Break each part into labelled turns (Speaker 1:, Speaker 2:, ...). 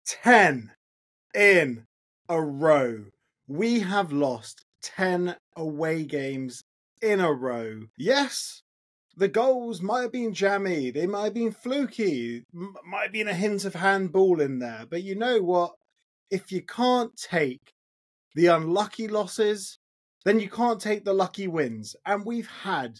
Speaker 1: 10 in a row. We have lost 10 away games in a row. Yes, the goals might have been jammy, they might have been fluky, might have been a hint of handball in there. But you know what? If you can't take the unlucky losses, then you can't take the lucky wins. And we've had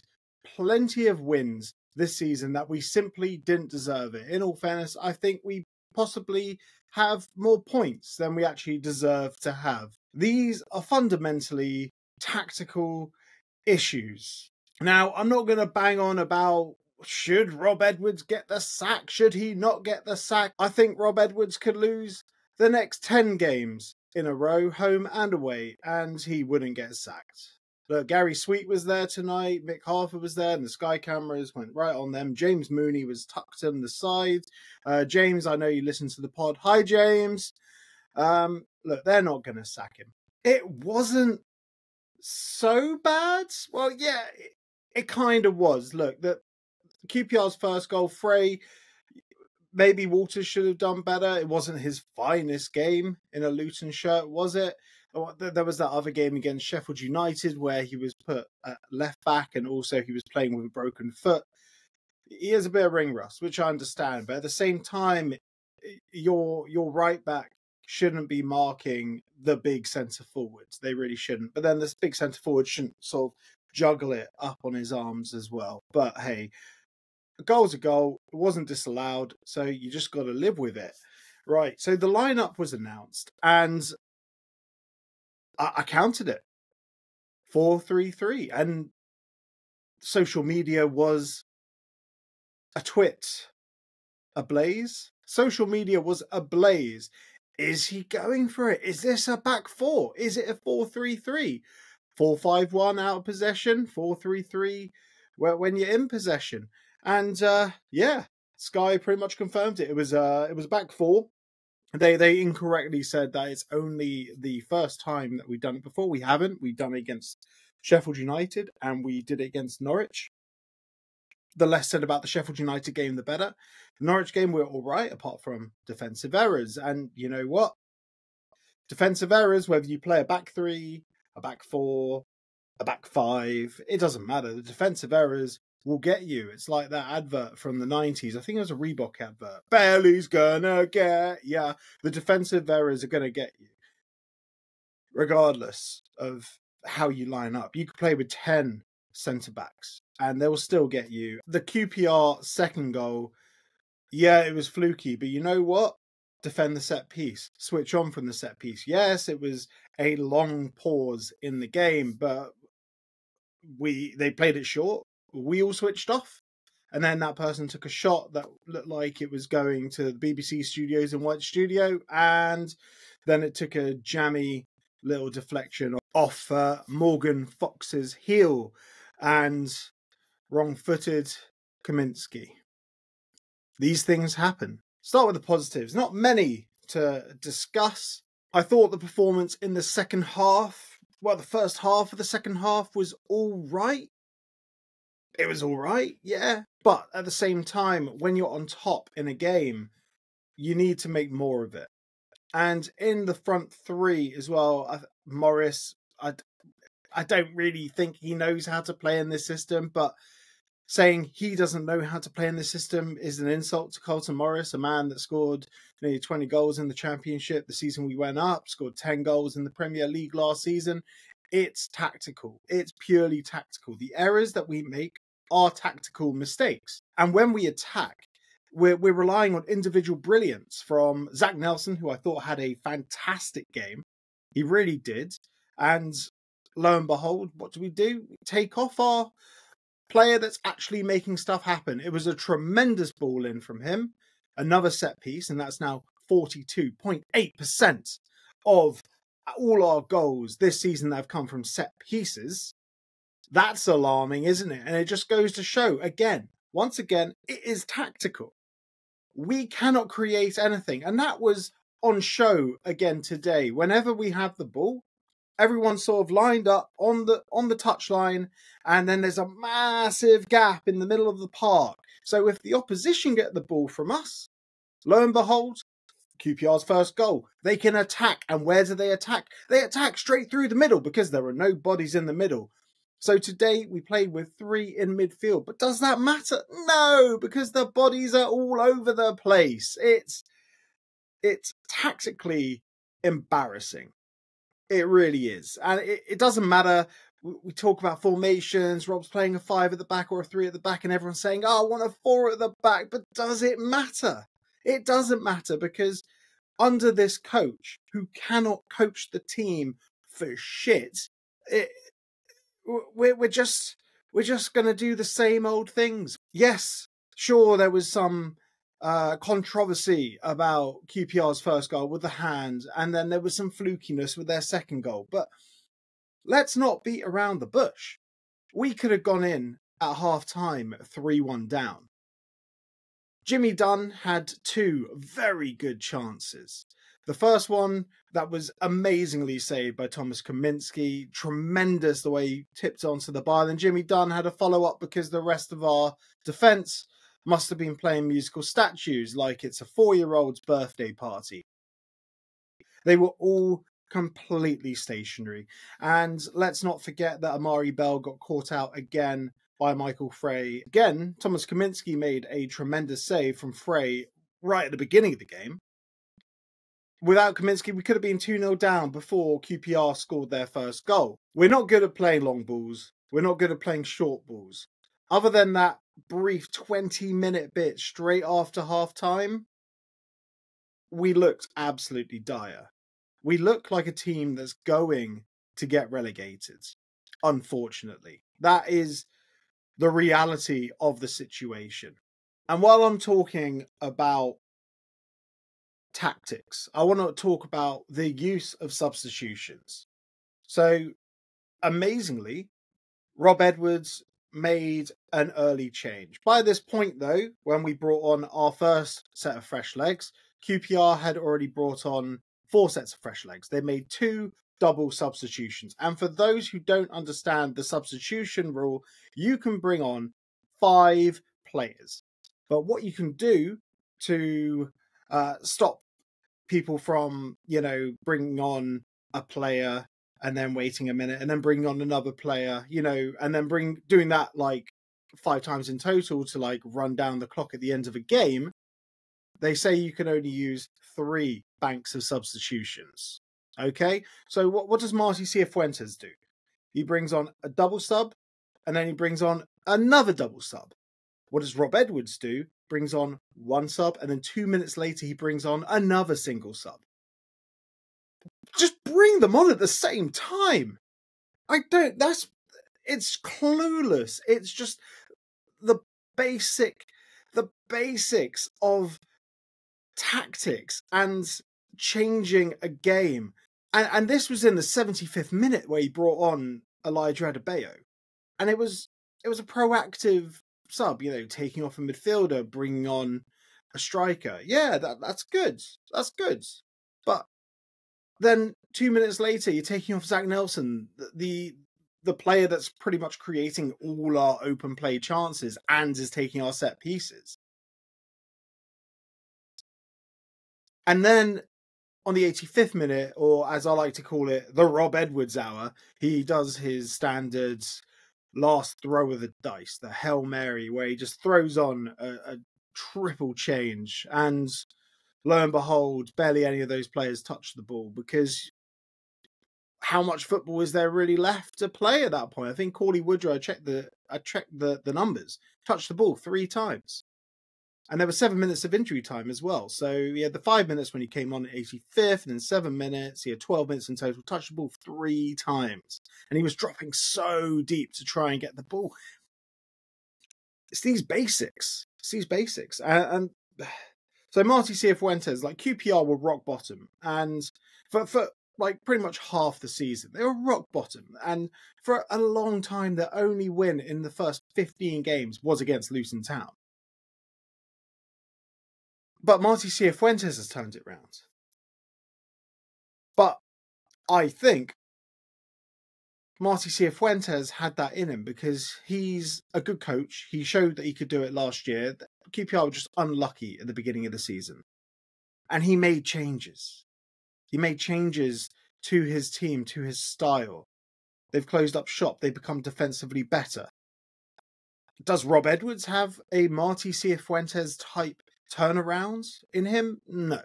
Speaker 1: plenty of wins this season that we simply didn't deserve it. In all fairness, I think we possibly have more points than we actually deserve to have. These are fundamentally tactical issues. Now, I'm not going to bang on about should Rob Edwards get the sack, should he not get the sack. I think Rob Edwards could lose the next 10 games in a row, home and away, and he wouldn't get sacked. Look, Gary Sweet was there tonight, Mick Harper was there, and the Sky cameras went right on them. James Mooney was tucked on the side. James, I know you listen to the pod. Hi, James. Look, they're not going to sack him. It wasn't so bad. Well, yeah, it kind of was. Look, the QPR's first goal, Frey, maybe Walters should have done better. It wasn't his finest game in a Luton shirt, was it? There was that other game against Sheffield United where he was put at left back and also he was playing with a broken foot. He has a bit of ring rust, which I understand. But at the same time, your right back shouldn't be marking the big centre forwards. They really shouldn't. But then this big centre forward shouldn't sort of juggle it up on his arms as well. But hey, a goal's a goal. It wasn't disallowed, so you just got to live with it. Right, so the lineup was announced, and I counted it. 4-3-3. And social media was a twit, ablaze. Social media was ablaze. Is he going for it? Is this a back four? Is it a 4-3-3? 4-5-1 out of possession? 4-3-3 when you're in possession? And yeah, Sky pretty much confirmed it. It was a back four. They incorrectly said that it's only the first time that we've done it before. We haven't. We've done it against Sheffield United and we did it against Norwich. The less said about the Sheffield United game, the better. The Norwich game, we're all right, apart from defensive errors. And you know what? Defensive errors, whether you play a back three, a back four, a back five, it doesn't matter. The defensive errors will get you. It's like that advert from the 90s. I think it was a Reebok advert. Bailey's gonna get ya. The defensive errors are gonna get you. Regardless of how you line up. You could play with 10 centre-backs and they will still get you. The QPR second goal, yeah, it was fluky, but you know what? Defend the set piece. Switch on from the set piece. Yes, it was a long pause in the game, but they played it short. We all switched off. And then that person took a shot that looked like it was going to the BBC studios in White Studio. And then it took a jammy little deflection off Morgan Fox's heel. And wrong-footed Kaminsky. These things happen. Start with the positives. Not many to discuss. I thought the performance in the second half, well, the first half of the second half was all right. It was all right, yeah. But at the same time, when you're on top in a game, you need to make more of it. And in the front three as well, Morris, I don't really think he knows how to play in this system, but saying he doesn't know how to play in this system is an insult to Carlton Morris, a man that scored nearly 20 goals in the Championship the season we went up, scored 10 goals in the Premier League last season. It's tactical. It's purely tactical. The errors that we make are tactical mistakes. And when we attack, we're relying on individual brilliance from Zach Nelson, who I thought had a fantastic game. He really did. And lo and behold, what do? We take off our player that's actually making stuff happen. It was a tremendous ball in from him. Another set piece, and that's now 42.8% of all our goals this season that have come from set pieces. That's alarming, isn't it? And it just goes to show, once again, it is tactical. We cannot create anything. And that was on show again today. Whenever we have the ball, everyone's sort of lined up on the touchline, and then there's a massive gap in the middle of the park. So if the opposition get the ball from us, lo and behold, QPR's first goal. They can attack. And where do they attack? They attack straight through the middle because there are no bodies in the middle. So today we played with 3 in midfield. But does that matter? No, because the bodies are all over the place. It's tactically embarrassing. It really is. And it doesn't matter. We talk about formations. Rob's playing a 5 at the back or a 3 at the back, and everyone's saying, oh, I want a 4 at the back. But does it matter? It doesn't matter, because under this coach, who cannot coach the team for shit, we're just going to do the same old things. Yes, sure, there was some controversy about QPR's first goal with the hand, and then there was some flukiness with their second goal. But let's not beat around the bush. We could have gone in at half-time 3-1 down. Jimmy Dunn had 2 very good chances. The first one, that was amazingly saved by Thomas Kaminski. Tremendous the way he tipped onto the bar. Then Jimmy Dunn had a follow-up because the rest of our defence must have been playing musical statues like it's a 4-year-old's birthday party. They were all completely stationary. And let's not forget that Amari Bell got caught out again by Michael Frey. Again, Thomas Kaminski made a tremendous save from Frey right at the beginning of the game. Without Kaminski, we could have been 2-0 down before QPR scored their first goal. We're not good at playing long balls. We're not good at playing short balls. Other than that brief 20-minute bit straight after half-time, we looked absolutely dire. We look like a team that's going to get relegated, unfortunately. That is the reality of the situation. And while I'm talking about tactics, I want to talk about the use of substitutions. So, amazingly, Rob Edwards made an early change. By this point, though, when we brought on our first set of fresh legs, QPR had already brought on 4 sets of fresh legs. They made 2 double substitutions. And for those who don't understand the substitution rule, you can bring on 5 players. But what you can do to stop people from, bringing on a player and then waiting a minute and then bringing on another player, and then doing that like 5 times in total to run down the clock at the end of a game, they say you can only use 3 banks of substitutions. Okay? So what does Marty Cifuentes do? He brings on a double sub, and then he brings on another double sub. What does Rob Edwards do? Brings on 1 sub, and then 2 minutes later he brings on another single sub. Just bring them on at the same time. It's clueless. It's just the basics of tactics and changing a game. And this was in the 75th minute where he brought on Elijah Adebayo. And it was a proactive sub, taking off a midfielder, bringing on a striker. Yeah, that's good. That's good. But then 2 minutes later, you're taking off Zach Nelson, the player that's pretty much creating all our open play chances and is taking our set pieces. And then on the 85th minute, or as I like to call it, the Rob Edwards hour, he does his standard last throw of the dice, the Hail Mary, where he just throws on a triple change. And lo and behold, barely any of those players touch the ball, because how much football is there really left to play at that point? I think Cauley Woodrow, I checked the numbers, touched the ball 3 times. And there were 7 minutes of injury time as well. So he had the 5 minutes when he came on at 85th, and then 7 minutes. He had 12 minutes in total, touched the ball 3 times. And he was dropping so deep to try and get the ball. It's these basics. And so Marty Cifuentes, QPR were rock bottom. And for pretty much half the season, they were rock bottom. And for a long time, their only win in the first 15 games was against Luton Town. But Marty Cifuentes has turned it round. But I think Marty Cifuentes had that in him because he's a good coach. He showed that he could do it last year. QPR were just unlucky at the beginning of the season. and he made changes. He made changes to his team, to his style. They've closed up shop. They've become defensively better. Does Rob Edwards have a Marty Cifuentes type turnaround in him? No.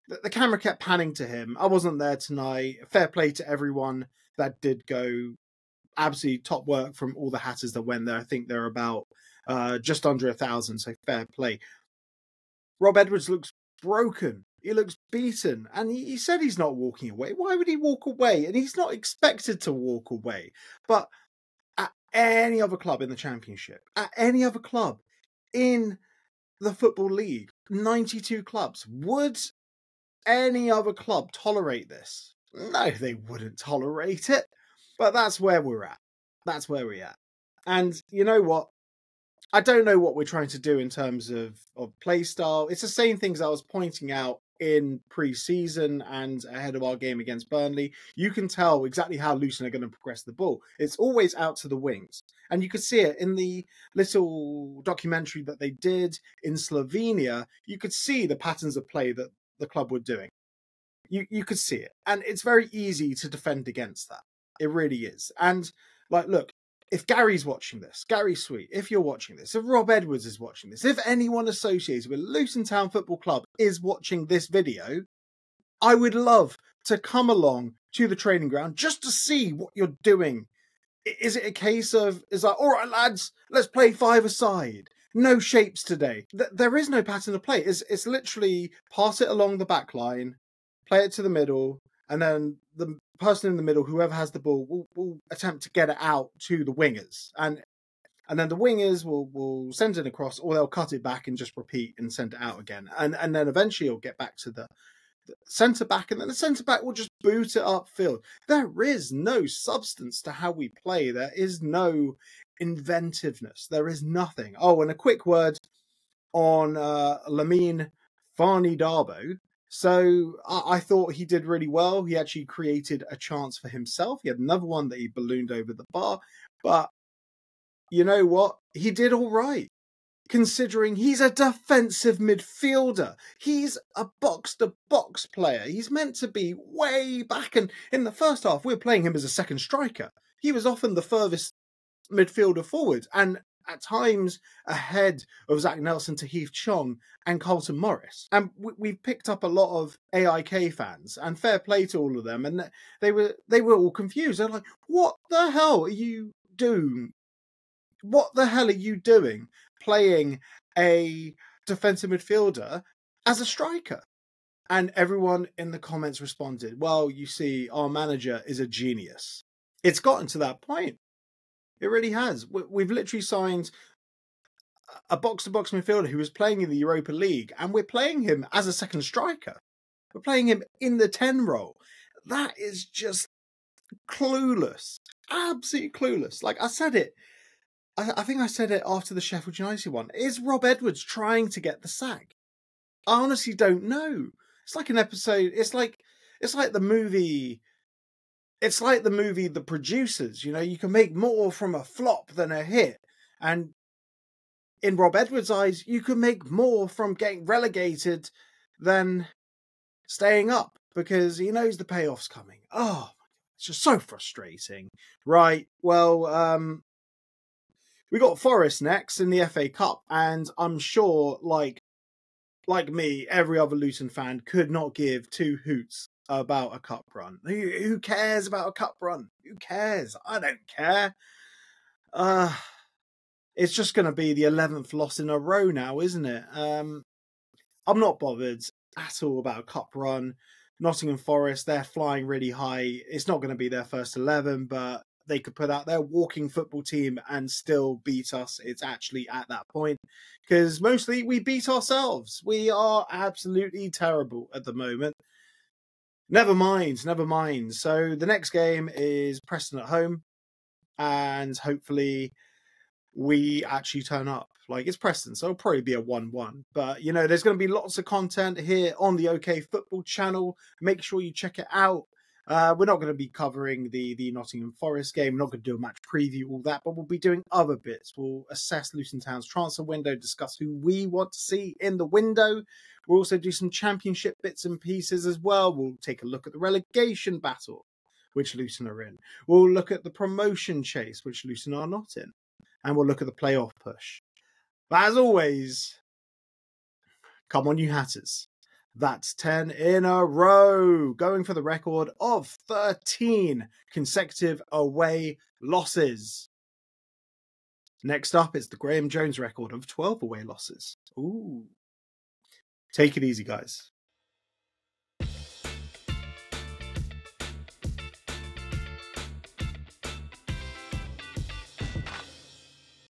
Speaker 1: The camera kept panning to him. I wasn't there tonight. Fair play to everyone that did go. Absolutely top work from all the hatters that went there. I think they're about just under 1,000, so fair play. Rob Edwards looks broken. He looks beaten. And he said he's not walking away. Why would he walk away? And he's not expected to walk away. But at any other club in the Championship, at any other club in the Football League, 92 clubs, would any other club tolerate this? No, they wouldn't tolerate it. But that's where we're at. That's where we're at. And you know what? I don't know what we're trying to do in terms of play style. It's the same things I was pointing out in pre-season and ahead of our game against Burnley. You can tell exactly how Luton are going to progress the ball. It's always out to the wings. And you could see it in the little documentary that they did in Slovenia. You could see the patterns of play that the club were doing. You could see it. And it's very easy to defend against that. It really is. And like, look, if Gary's watching this, Gary Sweet, if you're watching this, if Rob Edwards is watching this, if anyone associated with Luton Town Football Club is watching this video, I would love to come along to the training ground just to see what you're doing. Is it a case of, is like, all right, lads, let's play 5-a-side. No shapes today. There is no pattern of play. It's literally pass it along the back line, play it to the middle, and then the person in the middle, whoever has the ball, will attempt to get it out to the wingers. And then the wingers will send it across, or they'll cut it back and just repeat and send it out again. And then eventually it'll get back to the centre-back, and then the centre-back will just boot it upfield. There is no substance to how we play. There is no inventiveness. There is nothing. Oh, and a quick word on Lamine Fani Darbo. So I thought he did really well. He actually created a chance for himself. He had another one that he ballooned over the bar. But you know what? He did all right, considering he's a defensive midfielder. He's a box-to-box player. He's meant to be way back. And in the first half, we were playing him as a second striker. He was often the furthest midfielder forward, and at times ahead of Zach Nelson, Tahith Chong and Carlton Morris. And we've picked up a lot of AIK fans, and fair play to all of them. And they were all confused. They're like, what the hell are you doing? What the hell are you doing playing a defensive midfielder as a striker? And everyone in the comments responded, well, you see, our manager is a genius. It's gotten to that point. It really has. We've literally signed a box-to-box midfielder who was playing in the Europa League, and we're playing him as a second striker. We're playing him in the 10 role. That is just clueless. Absolutely clueless. Like I said it. I think I said it after the Sheffield United one. Is Rob Edwards trying to get the sack? I honestly don't know. It's like an episode. It's like the movie. It's like the movie The Producers. You know, you can make more from a flop than a hit. And in Rob Edwards' eyes, you can make more from getting relegated than staying up, because he knows the payoff's coming. Oh, it's just so frustrating. Right, well, we got Forest next in the FA Cup, and I'm sure, like me, every other Luton fan could not give two hoots about a cup run. Who cares about a cup run? Who cares? I don't care. It's just going to be the 11th loss in a row now, isn't it? I'm not bothered at all about a cup run. Nottingham Forest, they're flying really high. It's not going to be their first 11, but they could put out their walking football team and still beat us. It's actually at that point, because mostly we beat ourselves. We are absolutely terrible at the moment. Never mind. So the next game is Preston at home, and hopefully we actually turn up. Like, it's Preston, so it'll probably be a 1-1. But, you know, there's going to be lots of content here on the OK Football channel. Make sure you check it out. We're not going to be covering the Nottingham Forest game. We're not going to do a match preview, all that, but we'll be doing other bits. We'll assess Luton Town's transfer window, discuss who we want to see in the window. We'll also do some championship bits and pieces as well. We'll take a look at the relegation battle, which Luton are in. We'll look at the promotion chase, which Luton are not in. And we'll look at the playoff push. But as always, come on, you Hatters. That's 10 in a row, going for the record of 13 consecutive away losses. Next up, it's the Graham Jones record of 12 away losses. Ooh. Take it easy, guys.